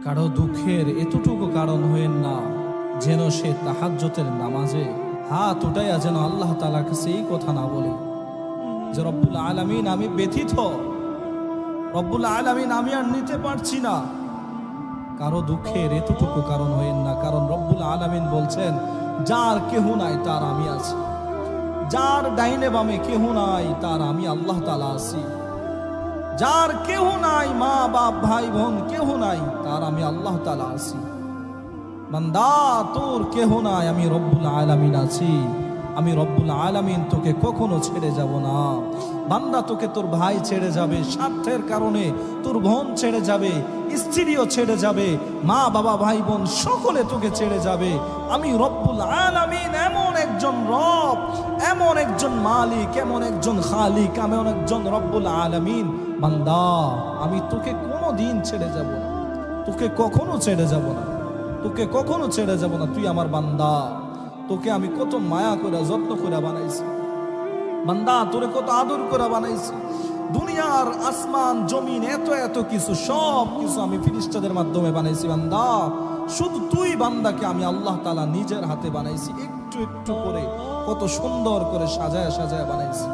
কারো দুঃখের এতটুকু কারণ হয়েন না যেন সে তাহাজ্জুদের নামাজে হাত উঠাইয়া যেন আল্লাহ তাআলার কাছে এই কথা না বলে যে রব্বুল আলামিন আমি ব্যথিত, রব্বুল আলামিন আমি আর নিতে পারছি না। কারো দুঃখের এতটুকু কারণ হয়েন না, কারণ রব্বুল আলামিন বলছেন যার কেহ নাই তার আমি আছি, যার ডাইনে বামে কেহ নাই তার আমি আল্লাহ তাআলা আছি, যার কেহ নাই মা বাপ ভাই বোন কেহ নাই তার আমি আল্লাহ তাআলা আছি। বান্দা তোর কেহ নাই, আমি রব্বুল আলামিন আছি, আমি রব্বুল আলামিন তোকে কখনো ছেড়ে যাব না। বান্দা তোকে তোর ভাই ছেড়ে যাবে, স্বার্থের কারণে তোর বোন ছেড়ে যাবে, স্ত্রীও ছেড়ে যাবে, মা বাবা ভাই বোন সকলে তোকে ছেড়ে যাবে। আমি রব্বুল আলামিন এমন একজন রব, এমন একজন মালিক, এমন একজন খালিক, এমন একজন রব্বুল আলামিন। বান্দা আমি তোকে কোনো দিন ছেড়ে যাব না, তোকে কখনো ছেড়ে যাব না, তোকে কখনো ছেড়ে যাব না। তুই আমার বান্দা, তোকে আমি কত মায়া করে যত্ন করে বানাইছি বান্দা, তোরে কত আদর করে বানাইছি। দুনিয়ার আসমান জমিন এত এত কিছু, সব কিছু আমি ফেরেশতাদের মাধ্যমে বানাইছি বান্দা। শুধু তুই বান্দাকে আমি আল্লাহ তাআলা নিজের হাতে বানাইছি, একটু একটু করে কত সুন্দর করে সাজায় সাজায় বানাইছি।